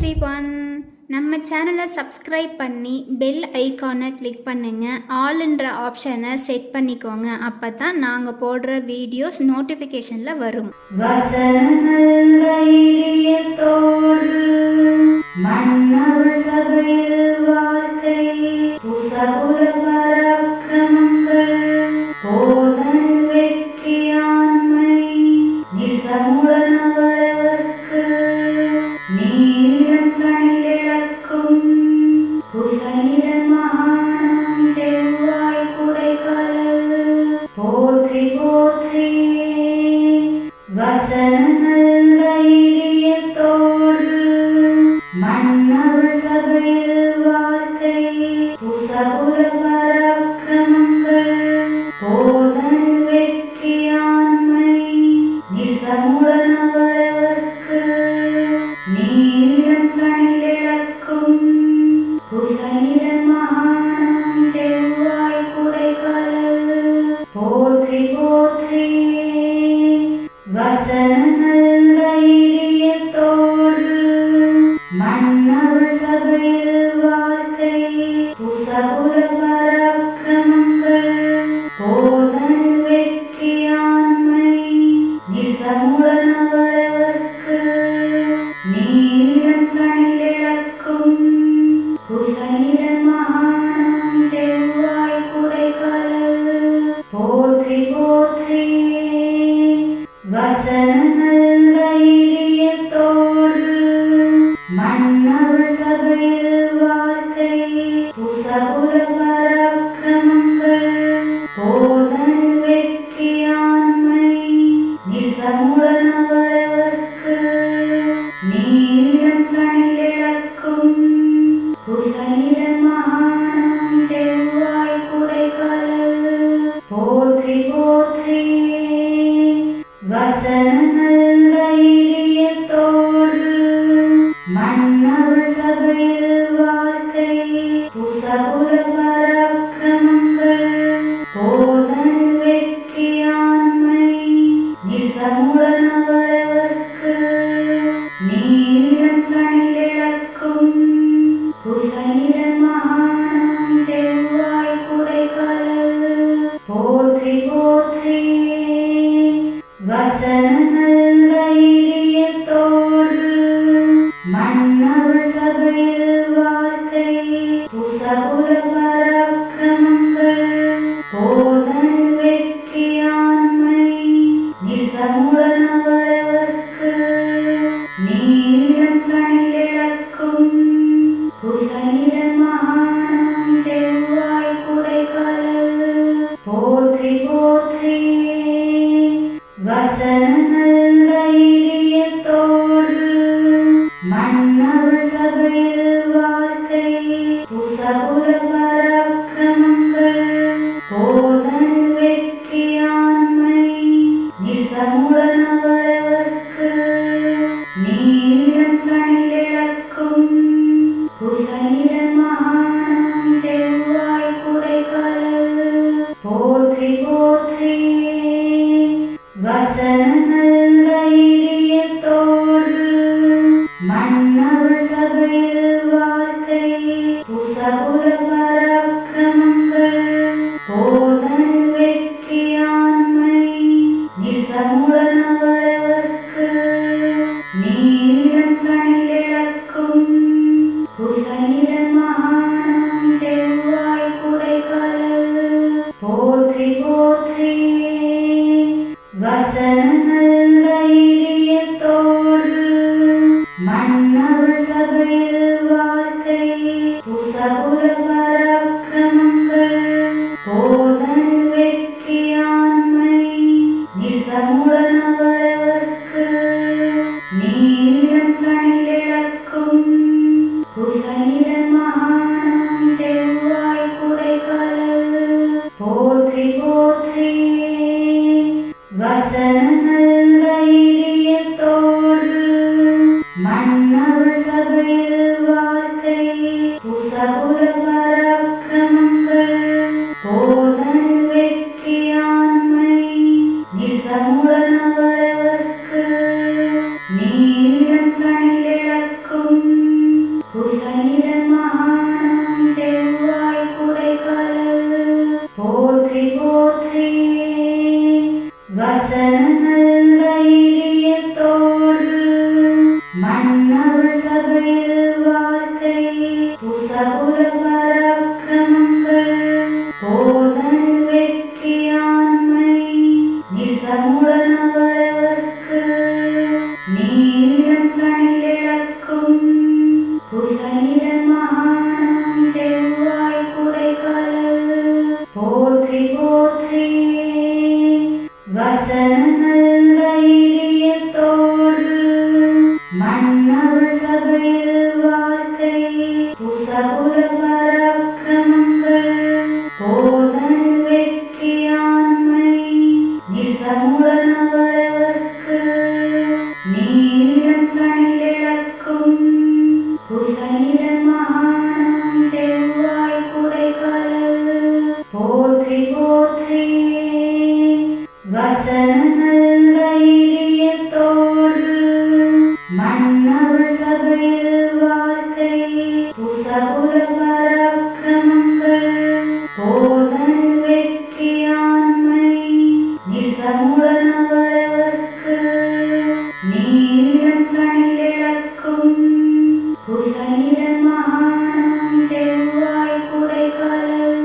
Everyone, நம்ம சேனலை subscribe பண்ணி பெல் ஐக்கானை கிளிக் பண்ணுங்கள். ஆல்ன்ற ஆப்ஷனை செட் பண்ணிக்கோங்க. அப்போ தான் நாங்கள் போடுற வீடியோஸ் நோட்டிஃபிகேஷனில் வரும். மன்னவர் சபையில் வார்த்தை புசபுர பராக்கிரமங்கள் போதனில் வெற்றியாண்மை நிசமுடனவரவர்க்கு நீரிடம் தனிலிழக்கும் புசனிட மகானம் செவ்வாய் குறைகடல் போற்றி போற்றி வசனங்கள் தைரியத்தோடு மன்னவர் சபையில் வார்த்தை புசபுர பராக்கிரமங்கள் போதனில் வெற்றியாண்மை நிசமுடனவரவர்க்கு நீரிடம் தனிலிழக்கும் புசனிட மகானம் செவ்வாய் குறைகடல் போற்றி போற்றி வசனங்கள் தைரியத்தோடு மன்னவர் சபையில் வார்த்தை புசபுர பராக்கிரமங்கள் போதனில் வெற்றியாண்மை நிசமுடனவரவர்க்கு நீரிடம் தனிலிழக்கும் புசனிட மகானம் செவ்வாய் குறைகடல் போற்றி போற்றி வசனங்கள் தைரியத்தோடு மன்னவர் சபையில் வார்த்தை புசபுர பராக்கிரமங்கள் போதனில் வெற்றியாண்மை நிசமுடனவரவர்க்கு நீரிடம் தனிலிழக்கும் புசனிட மகானம் செவ்வாய் குறைகடல் போற்றி போற்றி வசனங்கள் தைரியத்தோடு மன்னவர் சபையில் வார்த்தை புசபுர பராக்கிரமங்கள் போதனில் வெற்றியாண்மை நிசமுடனவரவர்க்கு நீரிடம் தனிலிழக்கும் புசனிட மகானம் செவ்வாய் குறைகடல் போற்றி போற்றி வசனங்கள் தைரியத்தோடு மன்னவர் சபையில் வார்த்தை புசபுர பராக்கிரமங்கள் போதனில் வெற்றியாண்மை நிசமுடனவரவர்க்கு நீரிடம் தனிலிழக்கும் புசனிட மகானம் செவ்வாய் குறைகடல் போற்றி போற்றி வசனங்கள் தைரியத்தோடு மன்னவர் சபையில் வார்த்தை புசபுர பராக்கிரமங்கள் போதனில் வெற்றியாண்மை நிசமுடனவரவர்க்கு நீரிடம் தனிலிழக்கும் புசனிட மகானம் செவ்வாய் குறைகடல் போற்றி போற்றி வசனங்கள் தைரியத்தோடு மன்னவர் சபையில் வார்த்தை புசபுர பராக்கிரமங்கள் போதனில் வெற்றியாண்மை நிசமுடனவரவர்க்கு நீரிடம் தனிலிழக்கும் புசனிட மகானம் செவ்வாய் குறைகடல் போற்றி போற்றி வசனங்கள் தைரியத்தோடு மன்னவர் சபையில் வார்த்தை புசபுர பராக்கிரமங்கள் போதனில் வெற்றியாண்மை நிசமுடனவரவர்க்கு நீரிடம் தனிலிழக்கும் புசனிட மகானம் செவ்வாய் குறைகடல் போற்றி போற்றி வசனங்கள் தைரியத்தோடு மன்னவர் சபையில் வார்த்தை புசபுர பராக்கிரமங்கள் போதனில் வெற்றியாண்மை நிசமுடனவரவர்க்கு நீரிடம் தனிலிழக்கும் வசன தைரியத்தோடு மன்னவர் சபையில் வார்த்தை புசபுர பராக்கிரமங்கள் போதனில் வெற்றியாண்மை நிசமுடனவரவர்க்கு நீரிடம் தனிலிழக்கும் குசனிட மகானம் செவ்வாய் குறைகலல் போற்றி போற்றி வசன தைரியத்தோடு மன்னவர் சபையில் வார்த்தை புசபுர பராக்கிரமங்கள் போதனில் வெற்றியாண்மை நிசமுடனவரவர்க்கு நீரிடம் தனிலிழக்கும் குசனிட மகானம் செவ்வாய் குறைகலல் போற்றி போற்றி வசன தைரியத்தோடு மன்னவர் சபையில் வார்த்தை புசபுர பராக்கிரமங்கள் போதனில் வெற்றியாண்மை நிசமுடனவரவர்க்கு நீரிடம் தனிலிழக்கும் குசனிட மகானம் செவ்வாய் குறைகலல்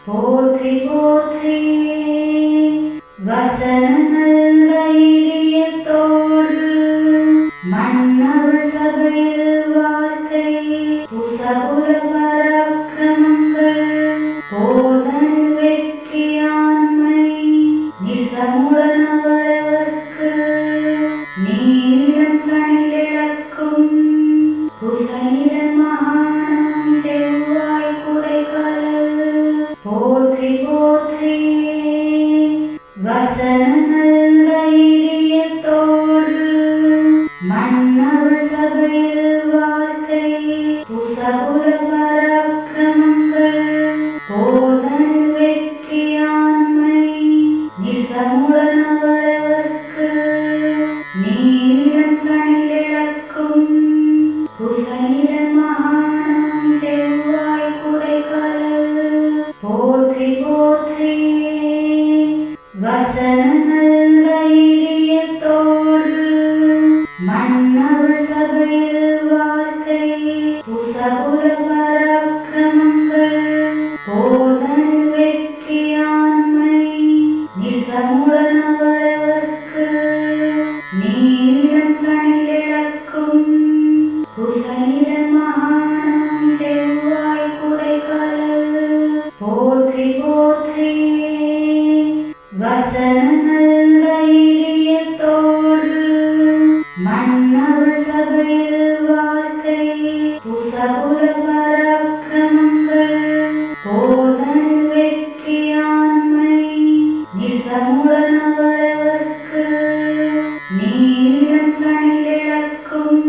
போற்றி போற்றி வசன தைரியத்தோடு மன்னவர் சபையில் வார்த்தை புசபுர பராக்கிரமங்கள் போதனில் வெற்றியாண்மை நிசமுடனவரவர்க்கு நீரிடம் தனிலிழக்கும் குசனிட மகானம் செவ்வாய் குறைகலல் போற்றி போற்றி வசன தைரியத்தோடு மன்னவர் சபையில் வார்த்தை புசபுர பராக்கிரமங்கள் போதனில் வெற்றியாண்மை நிசமுடனவரவர்க்கு நீரிடம் தனிலிழக்கும் குசனிட மகானம் செவ்வாய் குறைகலல் போற்றி போற்றி வசன தைரியத்தோடு மன்னவர் சபையில் வார்த்தை புசபுர பராக்கிரமங்கள் போதனில் வெற்றியாண்மை நிசமுடனவரவர்க்கு நீரிடம் தனிலிழக்கும் குசனிட மகானம் செவ்வாய் குறைகலல் போற்றி போற்றி வசன தைரியத்தோடு மன்னவர் சபையில் வார்த்தை புசபுர பராக்கிரமங்கள் போதனில் வெற்றியாண்மை நிசமுடனவரவர்க்கு நீரிடம் தனிலிழக்கும்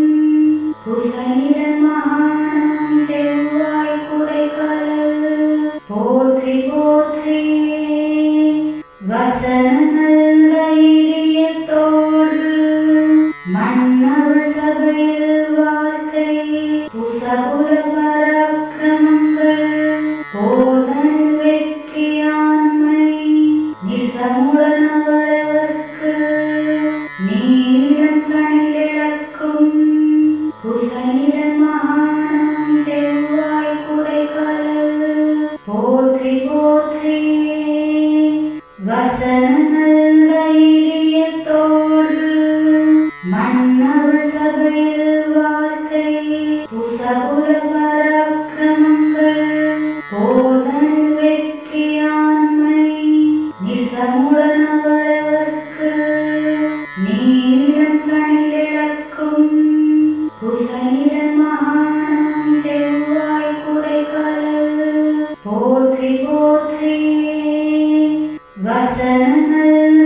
குசனிட மகானம் செவ்வாய் குறைகலல் போற்றி போற்றி வசன தைரியத்தோடு மன்னவர் சபையில் வார்த்தை புசபுர பராக்கிரமங்கள் போதனில் வெற்றியாண்மை நிசமுடனவரவர்க்கு நீரிடம் தனிலிழக்கும் குசனிட மகானம் செவ்வாய் குறைகலல் போற்றி போற்றி வசன தைரியத்தோடு மன்னவர் சபையில் வார்த்தை புசபுர பராக்கிரமங்கள் போதனில் வெற்றியாண்மை நிசமுடனவரவர்க்கு நீரிடம் தனிலிழக்கும் குசனிட மகானம் செவ்வாய் குறைகலல் போற்றி போற்றி வசன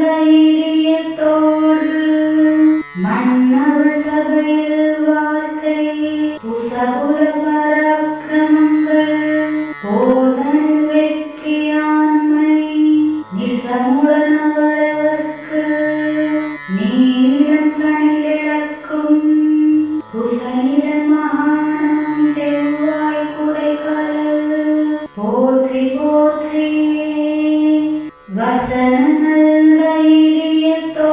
தைரியத்தோடு மன்னவர் சபையில் வார்த்தை புசபுர பராக்கிரமங்கள் போதனில் வெற்றியாண்மை நிசமுடனவரவர்க்கு நீரிடம் தனிலிழக்கும் குசனிட மகானம் செவ்வாய் குறைகலல் போற்றி போற்றி வசன தைரியத்தோடு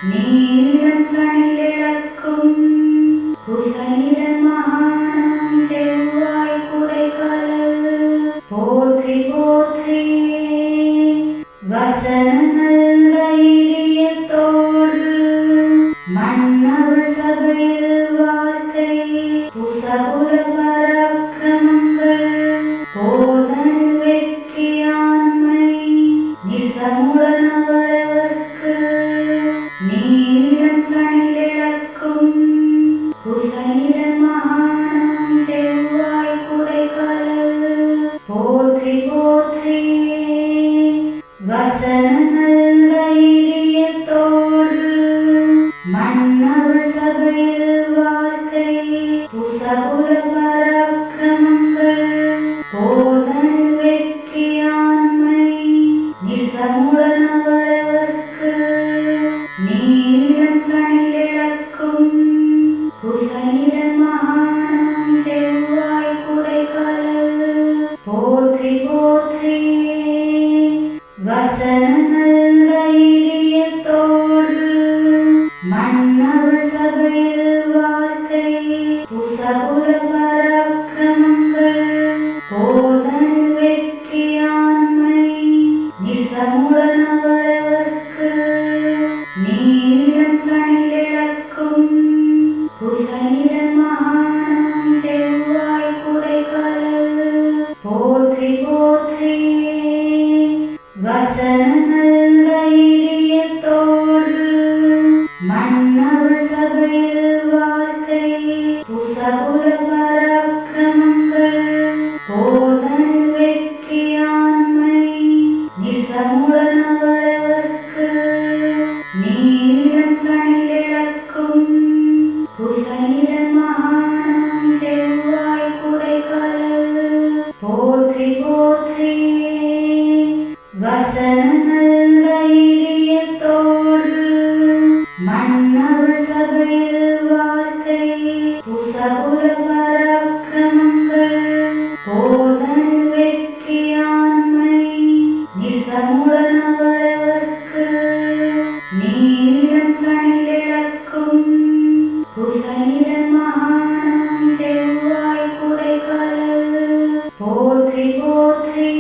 நீலம் தனிலிறக்கும் குசநிற மகாணம் செவ்வாய் குறைகடல் போற்றி போற்றி வசன நல்ல இதயத்தோடு மன்னவர் சபையில் வார்த்தை புசபுர பராக்கிரமங்கள் போதனில் வெற்றியாண்மை நிசமுடனவரவர்க்கு நீலம் தனிலிறக்கும் குசநிற மகாணம் செவ்வாய் குறைகடல் போற்றி போற்றி வசன நல்ல இதயத்தோடு மன்னவர் சபையில் வார்த்தை புசபுர பராக்கிரமங்கள் போதனில் வெற்றியாண்மை நிசமுடனவரவர்க்கு நீலம் தனிலிறக்கும் குசநிற மகாணம் செவ்வாய் குறைகடல் போற்றி போற்றி வசன நல்ல இதயத்தோடு மன்னவர் சபையில் வார்த்தை புசபுர பராக்கிரமங்கள் போதனில் வெற்றியாண்மை நிசமுடனவரவர்க்கு நீலம் தனிலிறக்கும் குசநிற மகாணம் செவ்வாய் குறைகடல் போற்றி போற்றி வசன நல்ல இதயத்தோடு மன்னவர் சபையில் வார்த்தை புசபுர பராக்கிரமங்கள் போதனில் வெற்றியாண்மை நிசமுடனவரவர்க்கு நீலம் தனிலிறக்கும் குசநிற மகாணம் செவ்வாய் குறைகடல் போற்றி போற்றி வசன நல்ல இதயத்தோடு மன்னவர் சபையில் வார்த்தை புசபுர பராக்கிரமங்கள் போதனில் வெற்றியாண்மை நிசமுடனவரவர்க்கு நீலம் தனிலிறக்கும் குசநிற மகாணம் செவ்வாய் குறைகடல் போற்றி போற்றி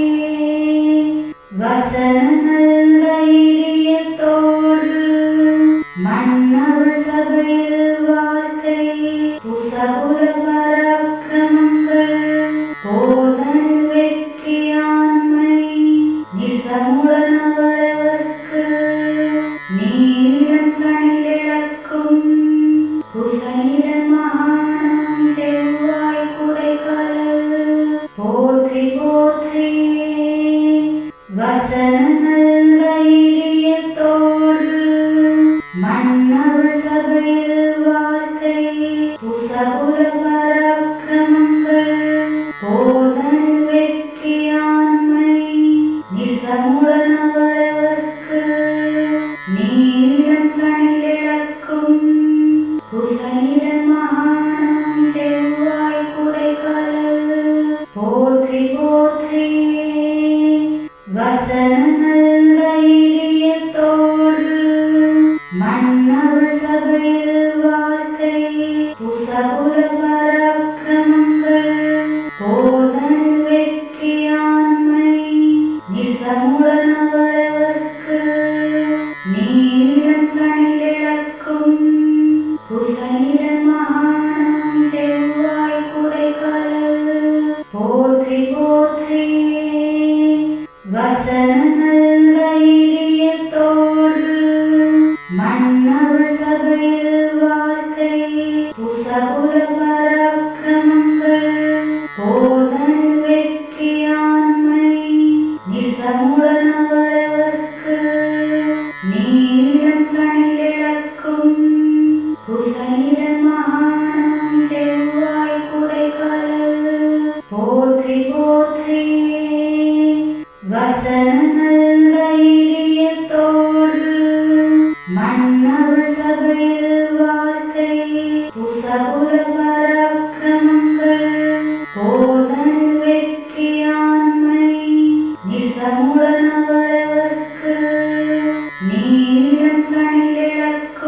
வசன நல்ல இதயத்தோடு மன்னவர் சபையில் வார்த்தை புசபுர பராக்கிரமங்கள் போதனில் வெற்றியாண்மை நிசமுடனவரவர்க்கு நீலம் தனிலிறக்கும் குசநிற மகாணம் செவ்வாய் குறைகடல் போற்றி போற்றி வசன நல்ல இதயத்தோடு மன்னவர் சபையில் வார்த்தை புசபுர பராக்கிரமங்கள் போதனில் வெற்றியாண்மை நிசமுடனவரவர்க்கு நீலம் தனிலிறக்கும் குசநிற மகாணம் செவ்வாய் குறைகடல் போற்றி போற்றி வசன நல்ல இதயத்தோடு மன்னவர் சபையில் வார்த்தை புசபுர பராக்கிரமங்கள் போதனில் வெற்றியாண்மை நிசமுடனவரவர்க்கு நீலம் தனிலிறக்கும் குசநிற மகாணம் செவ்வாய் குறைகடல் போற்றி போற்றி வசன நல்ல இதயத்தோடு மன்னவர் சபையில் வார்த்தை புசபுர பராக்கிரமங்கள் போதனில் வெற்றியாண்மை நிசமுடனவரவர்க்கு நீலம் தனிலிறக்கும் குசநிற மகாணம் செவ்வாய் குறைகடல் போற்றி போற்றி வசன நல்ல இதயத்தோடு மன்னவர் சபையில் வார்த்தை புசபுர பராக்கிரமங்கள் போதனில் வெற்றியாண்மை நிசமுடனவரவர்க்கு நீலம் தனிலிறக்கும் குசநிற மகாணம் செவ்வாய் குறைகடல் போற்றி போற்றி வசன நல்ல இதயத்தோடு மன்னவர் சபையில் வார்த்தை புசபுர பராக்கிரமங்கள் போதனில் வெற்றியாண்மை நிசமுடனவரவர்க்கு நீலம் தனிலிறக்கும்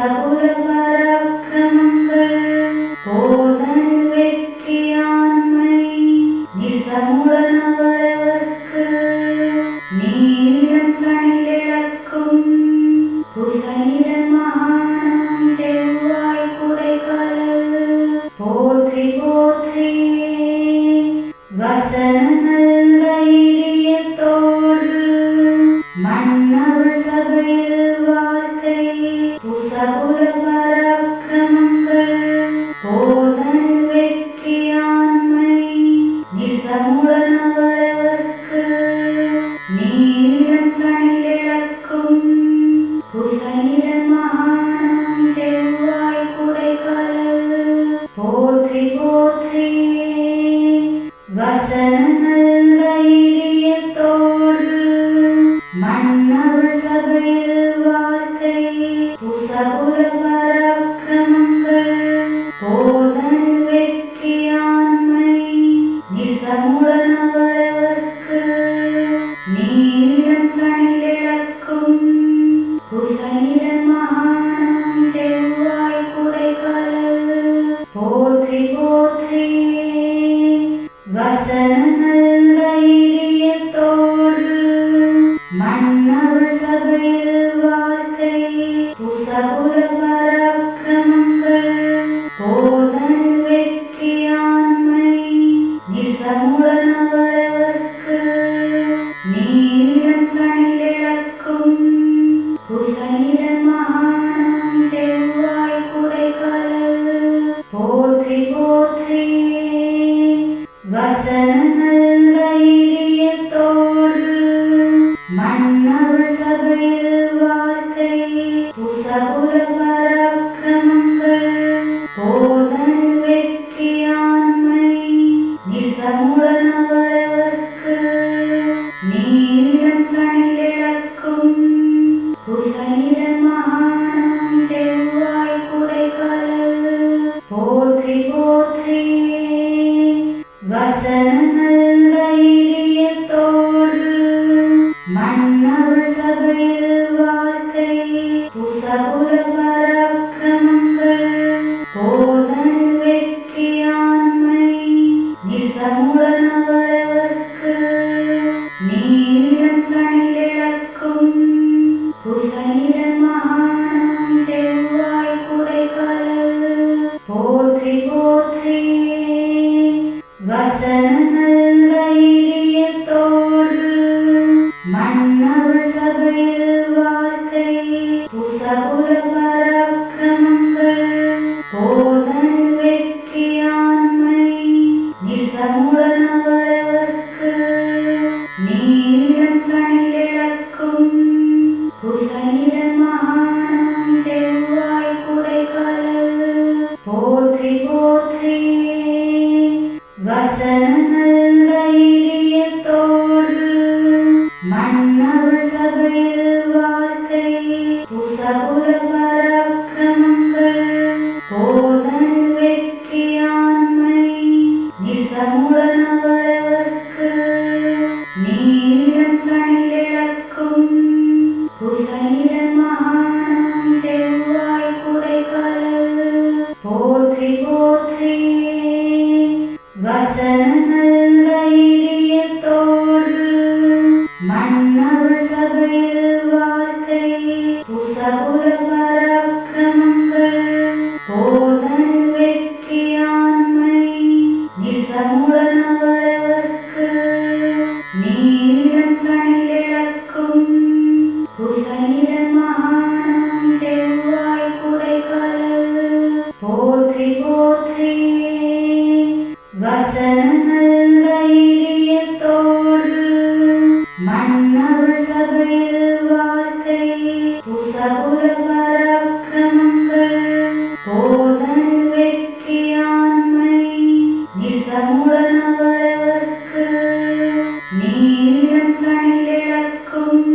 புசபுர பராக்கிரமங்கள் போதனில் வெற்றியாண்மை நிசமுடனவரவர்க்கு நீரிடம் தனிலிறக்கும் குசனிட மகானம் செவ்வாய் குறைகலல் போற்றி போற்றி வசன நல்ல இரியத்தோடு மன்னவர் சபையில் வார்த்தை புசபுர பராக்கிரமங்கள் போதனில் வெற்றியாண்மை நிசமுடனவரவர்க்கு நீரிடம் தனிலிறக்கும் குசனிட மகானம் செவ்வாய் குறைகலல் போற்றி போற்றி வசன நல்ல இரியத்தோடு மன்னவர் சபையில் வார்த்தை புசபுர பராக்கிரமங்கள் போதனில் வெற்றியாண்மை நிசமுடனவரவர்க்கு நீரிடம் தனிலிறக்கும் குசனிட மகானம் செவ்வாய் குறைகலல் போற்றி போற்றி வசன நல்ல இரியத்தோடு மன்னவர் சபையில் வார்த்தை புசபுர பராக்கிரமங்கள் போதனில் வெற்றியாண்மை நிசமுடனவரவர்க்கு நீரிடம் தனிலிறக்கும் குசனிட மகானம் செவ்வாய் குறைகலல் போற்றி போற்றி வசன நல்ல இரியத்தோடு மன்னவர் சபையில் வார்த்தை புசபுர பராக்கிரமங்கள் போதனில் வெற்றியாண்மை நிசமுடனவரவர்க்கு நீரிடம் தனிலிறக்கும் குசனிட மகானம் செவ்வாய் குறைகலல் போற்றி போற்றி வசன நல்ல இரியத்தோடு மன்னவர் சபையில் வார்த்தை புசபுர பராக்கிரமங்கள் போதனில் வெற்றியாண்மை நிசமுடனவரவர்க்கு நீரிடம் தனிலிறக்கும் குசனிட மகானம் செவ்வாய் குறைகலல் போற்றி போற்றி வசன நல்ல இரியத்தோடு மன்னவர் சபையில் வார்த்தை புசபுர பராக்கிரமங்கள் போதனில் வெற்றியாண்மை நிசமுடனவரவர்க்கு நீரிடம் தனிலிறக்கும் குசனிட மகானம் செவ்வாய் குறைகலல் போற்றி போற்றி வசன நல்ல இரியத்தோடு மன்னவர் சபையில் வார்த்தை புசபுர பராக்கிரமங்கள் போதனில் வெற்றியாண்மை நிசமுடனவரவர்க்கு நீரிடம் தனிலிறக்கும் குசனிட மகானம் செவ்வாய் குறைகலல் போற்றி போற்றி வசன நல்ல இரியத்தோடு மன்னவர் சபையில் வார்த்தை புசபுர பராக்கிரமங்கள் போதனில் வெற்றியாண்மை நிசமுடனவரவர்க்கு நீரிடம் தனிலிறக்கும் குசனிட மகானம் செவ்வாய் குறைகலல் போற்றி போற்றி வசன நல்ல இரியத்தோடு மன்னவர் சபையில் வார்த்தை புசபுர பராக்கிரமங்கள் போதனில் வெற்றியாண்மை நிசமுடனவரவர்க்கு நீரிடம் தனிலிறக்கும்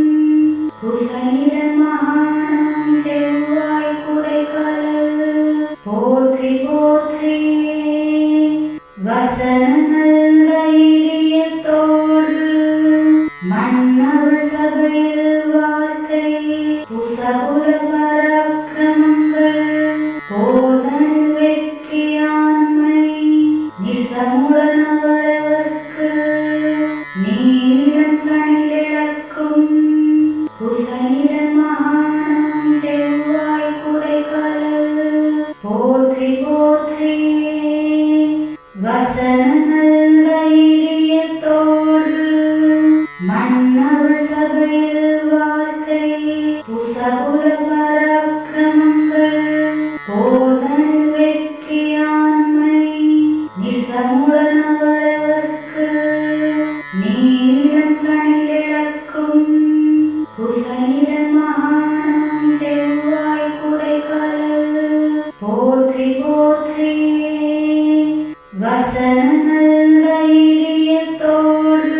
குசனிட மகானம் செவ்வாய் குறைகலல் போற்றி போற்றி வசன நல்ல இரியத்தோடு மன்னவர் சபையில் வார்த்தை புசபுர புசபுர பராக்கிரமங்கள் போதனில் வெற்றியாண்மை நிசமுடனவரவர்க்கு நீரிடம் தனிலிழக்கும் குசனிட மகானம் செவ்வாய் குறைகடல் போற்றி போற்றி வசன நல்ல தைரியத்தோடு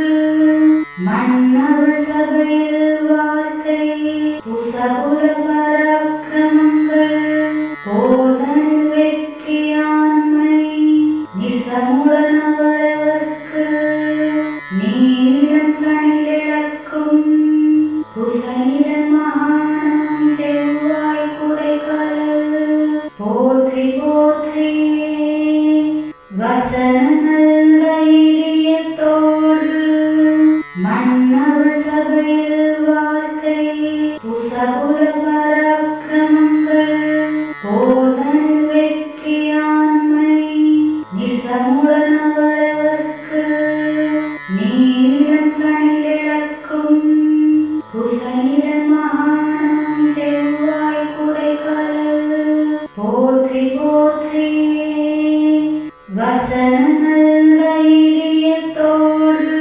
மன்னவர் சபையில் வார்த்தை புசபுர பராக்கிரமங்கள் போதனில் வெற்றியாண்மை நிசமுடனவரவர்க்கு நீரிடம் தனிலிழக்கும் குசனிட மகானம் செவ்வாய் குறைகடல் போற்றி போற்றி வசன நல்ல தைரியத்தோடு மன்னவர் சபையில் வார்த்தை புசபுர பராக்கிரமங்கள் போதனில் வெற்றியாண்மை நிசமுடனவரவர்க்கு நீரிடம் தனிலிழக்கும் குசனிட மகானம் செவ்வாய் குறைகடல் போற்றி போற்றி வசன நல்ல தைரியத்தோடு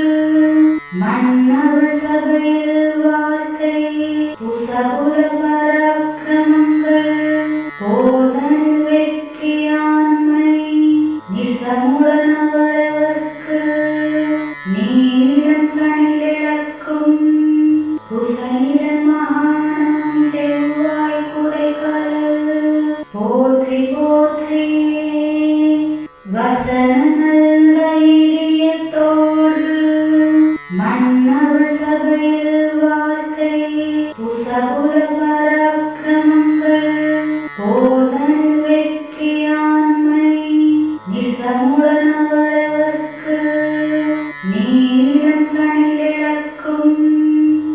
மன்னவர் சபையில் வார்த்தை புசபுர பராக்கிரமங்கள் போதனில் வெற்றியாண்மை நிசமுடனவரவர்க்கு நீரிடம் தனிலிழக்கும் குசனிட மகானம் செவ்வாய் குறைகடல் போற்றி போற்றி வசன நல்ல தைரியத்தோடு மன்னவர் சபையில் வார்த்தை புசபுர பராக்கிரமங்கள் போதனில் வெற்றியாண்மை நிசமுடனவரவர்க்கு நீரிடம் தனிலிழக்கும்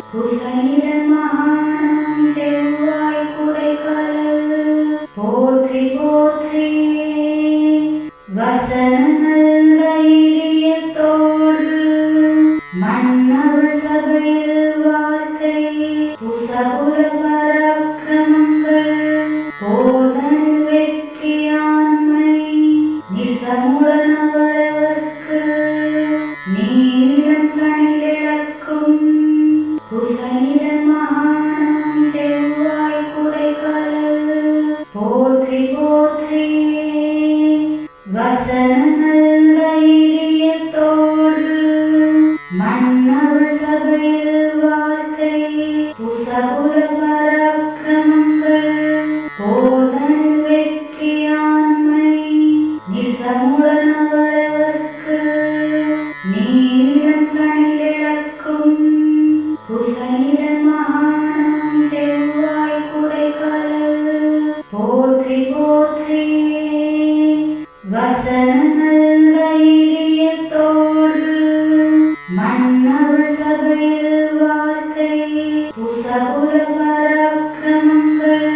குசனிட மகானம் செவ்வாய் குறைகடல் போற்றி போற்றி வசன நல்ல தைரியத்தோடு மன்னவர் சபையில் வார்த்தை புசபுர பராக்கிரமங்கள் போதனில் வெற்றியாண்மை நிசமுடனவரவர்க்கு நீரிடம் தனிலிழக்கும் குசனிட மகானம் செவ்வாய் குறைகடல் போற்றி போற்றி வசன நல்ல தைரியத்தோடு மன்னவர் சபையில் வார்த்தை புசபுர பராக்கிரமங்கள் போதனில் வெற்றியாண்மை நிசமுடனவரவர்க்கு நீரிடம் தனிலிழக்கும் குசனிட மகானம் செவ்வாய் குறைகடல் போற்றி போற்றி வசன நல்ல தைரியத்தோடு மன்னவர் சபையில் வார்த்தை புசபுர பராக்கிரமங்கள்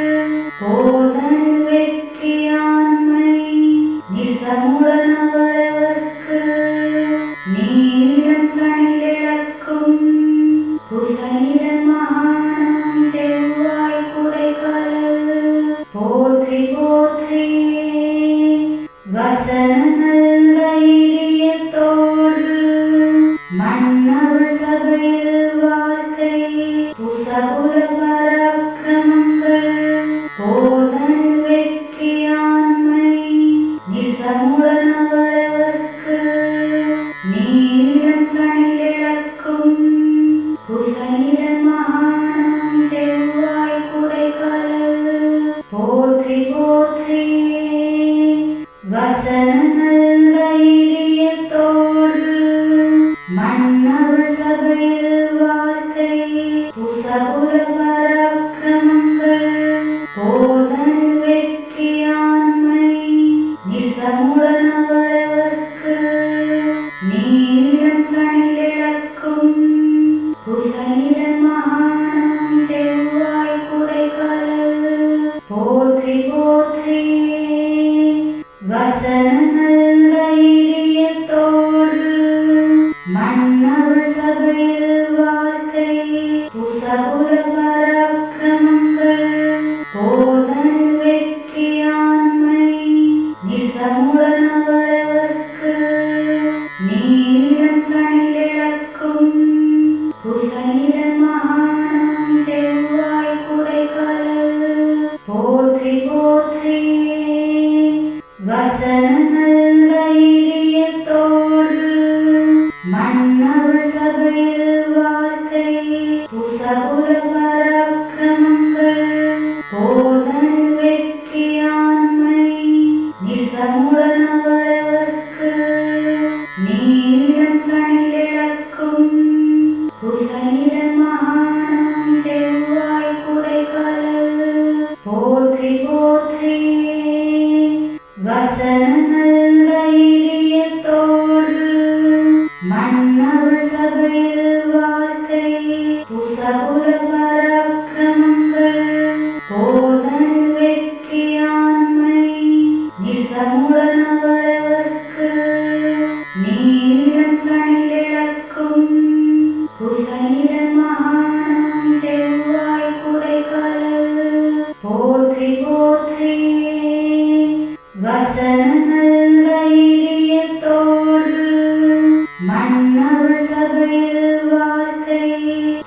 போதனில் வெற்றியாண்மை நிசமுடனவரவர்க்கு நீரிடம் தனிலிழக்கும் குசனிட மகானம் செவ்வாய் குறைகடல் போற்றி போற்றி வசன நல்ல தைரியத்தோடு மன்னவர் சபையில் வார்த்தை புசபுர பராக்கிரமங்கள் போதனில் வெற்றியாண்மை நிசமுடனவரவர்க்கு நீரிடம் தனிலிழக்கும் குசனிட மகானம் செவ்வாய் குறைகடல் போற்றி போற்றி வசன நல்ல தைரியத்தோடு மன்னவர் சபையில் வார்த்தை புசபுர பராக்கிரமங்கள் போதனில் வெற்றியாண்மை நிசமுடனவரவர்க்கு நீரிடம் தனிலிழக்கும் குசனிட மகானம் செவ்வாய் குறைகடல் போற்றி போற்றி வசன நல்ல தைரியத்தோடு மன்னவர் சபையில் வார்த்தை புசபுர பராக்கிரமங்கள் போற்றி போற்றி வசன நல்லைரியத்தோடு மன்னவர் சபையில் வார்த்தை புசபுர பராக்கிரமங்கள் போதனில் வெற்றியாண்மை நிசமுடனவரவர்க்கு நீரிடம் தனிலிறக்கும் குசனிட மகானம் செவ்வாய் குறைகலல் போற்றி போற்றி வசன நல்லைரியத்தோடு மன்னவர் சபையில் வார்த்தை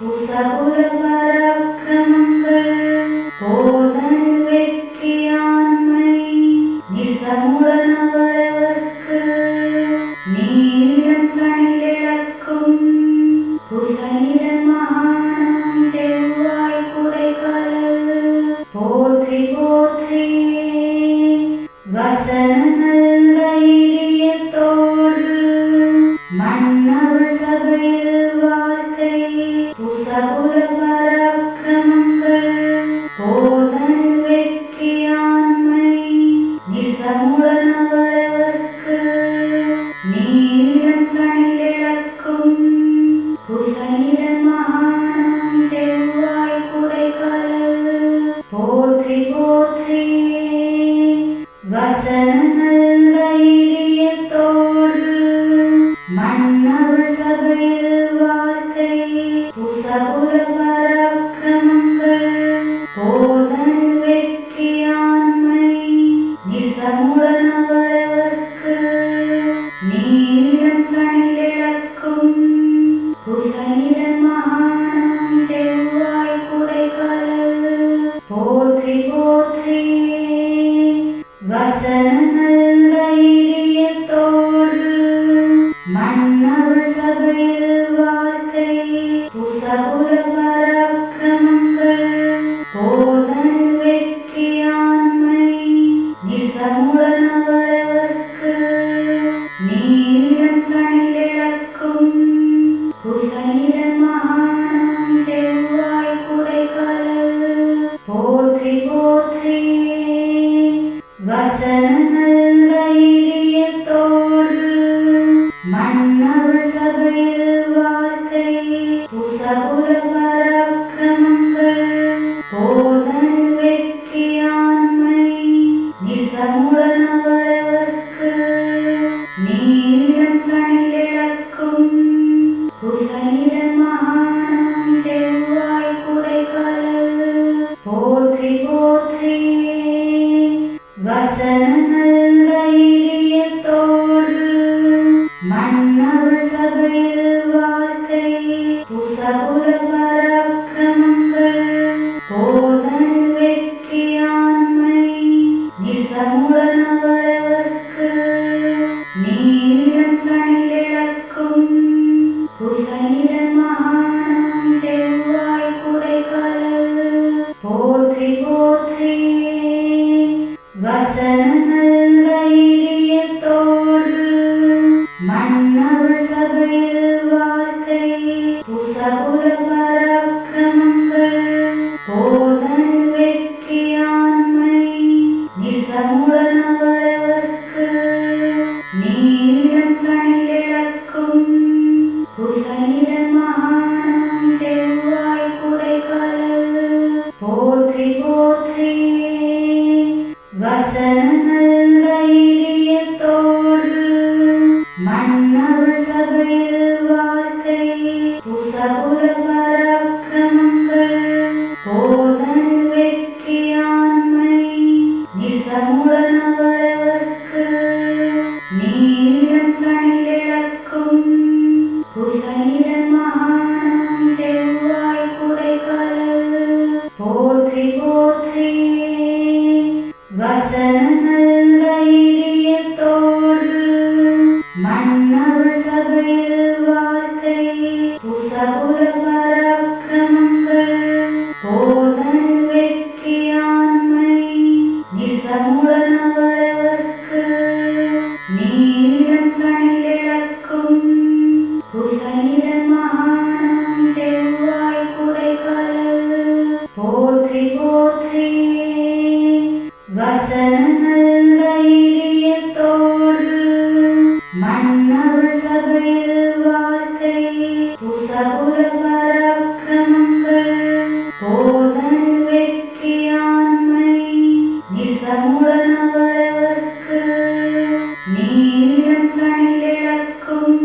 புசபுர பராக்கிரமங்கள் போதனில் வெற்றியாண்மை நிசமுடனவரவர்க்கு நீரிடம் தனிலிறக்கும் குசனிட மகானம் செவ்வாய் குறைகலல் போற்றி போற்றி வசன நல்லைரியத்தோடு மன்னவர் சபையில் வார்த்தை புசபுர பராக்கிரமங்கள் போதனில் வெற்றியாண்மை நிசமுடனவரவர்க்கு நீரிடம் தனிலிறக்கும் குசனிட மகானம் செவ்வாய் குறைகலல் போற்றி போற்றி வசன நல்லைரியத்தோடு மன்னவர் சபையில் வார்த்தை புசபுர பராக்கிரமங்கள் போதனில் வெற்றியாண்மை நிசமுடனவரவர்க்கு நீரிடம் தனிலிறக்கும் குசனிட மகானம் செவ்வாய் குறைகலல் போற்றி போற்றி வசன நல்லைரியத்தோடு மன்னவர் சபையில் வார்த்தை புசபுர பராக்கிரமங்கள் போதனில் வெற்றியாண்மை நிசமுடனவரவர்க்கு நீரிடம் தனிலிறக்கும் குசனிட மகானம் செவ்வாய் குறைகலல் போற்றி போற்றி வசன நல்லைரியத்தோடு மன்னவர் சபையில் வார்த்தை புசபுர பராக்கிரமங்கள் போதனில் வெற்றியாண்மை நிசமுடனவரவர்க்கு நீரிடம் தனிலிறக்கும் குசனிட மகானம் செவ்வாய் குறைகலல் போற்றி போற்றி வசன நல்லைரியத்தோடு மன்னவர் சபையில் வார்த்தை புசபுர பராக்கிரமங்கள் போதனில் வெற்றியாண்மை நிசமுடனவரவர்க்கு நீரிடம் தனிலிறக்கும் குசனிட மகானம் செவ்வாய் குறைகலல் போற்றி போற்றி வசன நல்லைரியத்தோடு மன்னவர் சபையில் வார்த்தை புசபுர பராக்கிரமங்கள் போதனில் வெற்றியாண்மை நிசமுடனவரவர்க்கு நீரிடம் தனிலிறக்கும் குசனிட மகானம் செவ்வாய் குறைகலல். போற்றி போற்றி வசனங்கள் தைரியத்தோடு மன்னவர் சபையில் வார்த்தை புசபுர பராக்கிரமங்கள் போதனில் வெற்றியாண்மை நிசமுடனவரவர்க்கு நீரிடம் தனிலிறக்கும் குசனிட மகானம் செவ்வாய் குறைகலல். போற்றி போற்றி வசனங்கள் வசன தைரியத்தோடு மன்னவர் சபையில் வாழ்க்கை புசபுர பராக்கிரமங்கள் போதனில் வெற்றியாண்மை நிசமுடனவரவர்க்கு நீரிடம் தனிலிழக்கும்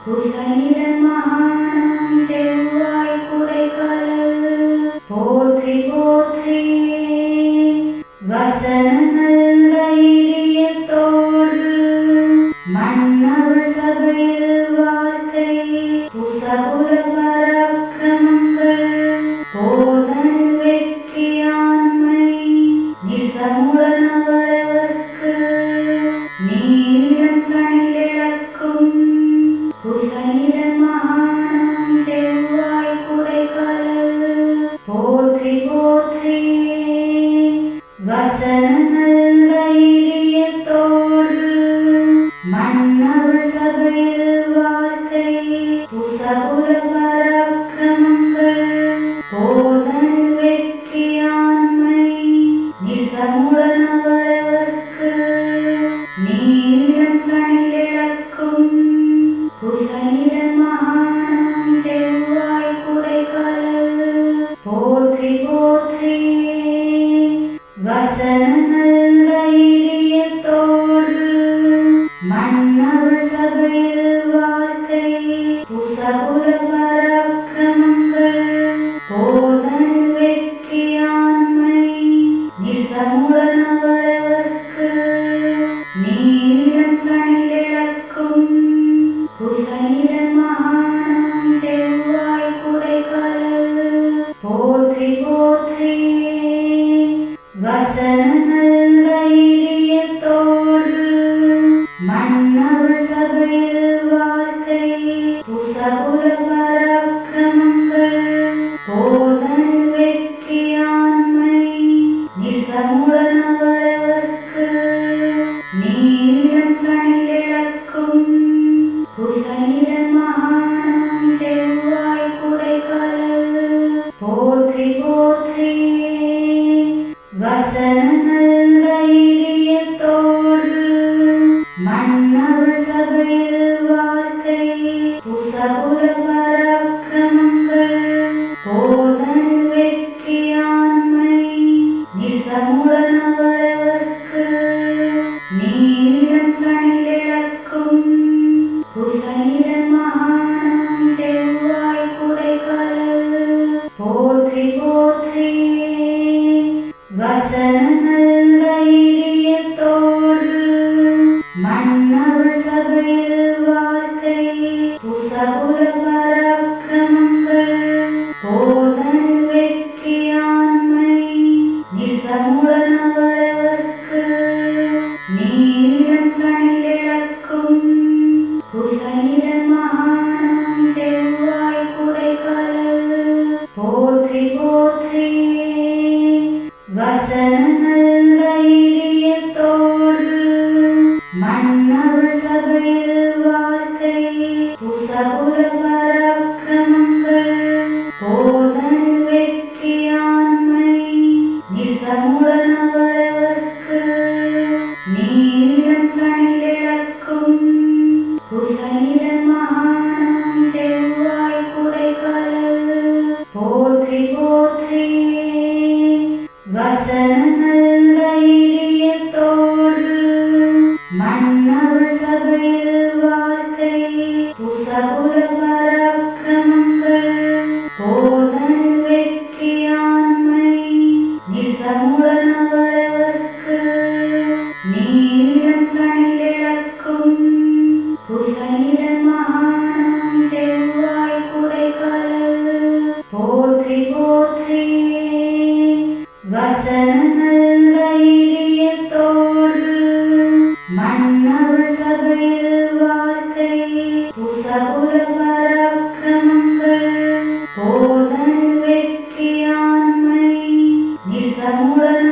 குசனிட மகானம் செவ்வாய் குறைகலல் போற்றி போற்றி வசன தைரியத்தோடு மன்னவர் சபையில் வாழ்க்கை புசபுர பராக்கிரமங்கள் போதனில் வெற்றியாண்மை நிசமுடனவரவர்க்கு நீரிடம் தனிலிழக்கும் குசனிட மகானம் செவ்வாய் குறைகலல் போற்றி போற்றி வசன தைரியத்தோடு மன்னவர் சபையில் வாழ்க்கை புசபுர பராக்கிரமங்கள் போதனில் வெற்றியாண்மை நிசமுடனவரவர்க்கு நீரிடம் தனிலிழக்கும் குசனிட மகானம் செவ்வாய் குறைகலல் போற்றி போற்றி வசன தைரியத்தோடு மன்னவர் சபையில் வாழ்க்கை புசபுர பராக்கிரமங்கள் போதனில் வெற்றியாண்மை நிசமுடனவரவர்க்கு நீரிடம் தனிலிழக்கும் குசனிட மகானம் செவ்வாய் குறைகலல் போற்றி போற்றி வசன தைரியத்தோடு மன்னவர் சபையில் வாழ்க்கை புசபுர பராக்கிரமங்கள் போதனில் வெற்றியாண்மை நிசமுடனவரவர்க்கு நீரிடம் தனிலிழக்கும் குசனிட மகானம் செவ்வாய் குறைகலல் போற்றி போற்றி வசன தைரியத்தோடு மன்னவர் சபையில் வாழ்க்கை புசபுர பராக்கிரமங்கள் போதனில் வெற்றியாண்மை நிசமுடனவரவர்க்கு நீரிடம் தனிலிழக்கும் குசனிட மகானம் செவ்வாய் குறைகலல் போற்றி போற்றி வசன தைரியத்தோடு மன்னவர் சபையில் வாழ்க்கை புசபுர பராக்கிரமங்கள் போதனில் வெற்றியாண்மை நிசமுடனவரவர்க்கு நீரிடம் தனிலிழக்கும் குசனிட மகானம் செவ்வாய் குறைகலல் போற்றி போற்றி வசன தைரியத்தோடு மன்னவர் சபையில் வாழ்க்கை புசபுர பராக்கிரமங்கள் போதனில் வெற்றியாண்மை நிசமுடனவரவர்க்கு நீரிடம் தனிலிழக்கும் குசனிட மகானம் செவ்வாய் குறைகலல் போற்றி போற்றி வசன தைரியத்தோடு மன்னவர் சபையில் வாழ்க்கை புசபுர பராக்கிரமங்கள் போதனில் வெற்றியாண்மை நிசமுடனவரவர்க்கு நீரிடம் தனிலிழக்கும் குசனிட மகானம் செவ்வாய் குறைகலல் போற்றி போற்றி வசன தைரியத்தோடு மன்னவர் சபையில் வாழ்க்கை புசபுர பராக்கிரமங்கள் போதனில் வெற்றியாண்மை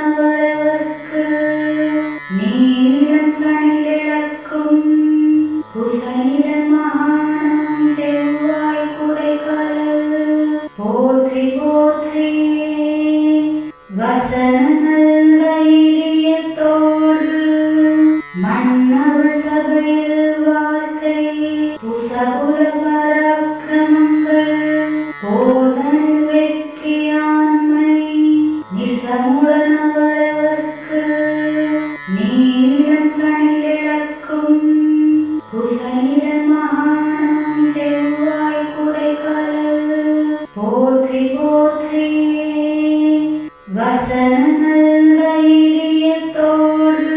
நிசமுடனவரவர்க்கு நீரிடம் தனிலிழக்கும் குசனிட மகானம் செவ்வாய் குறைகலல் போற்றி போற்றி வசன நிசமுடனவரவர்க்கு நீரிடம் தனிலிழக்கும் குசனிட மகானம் செவ்வாய் குறைகலவு போற்றி போற்றி வசன நல்ல தைரியத்தோடு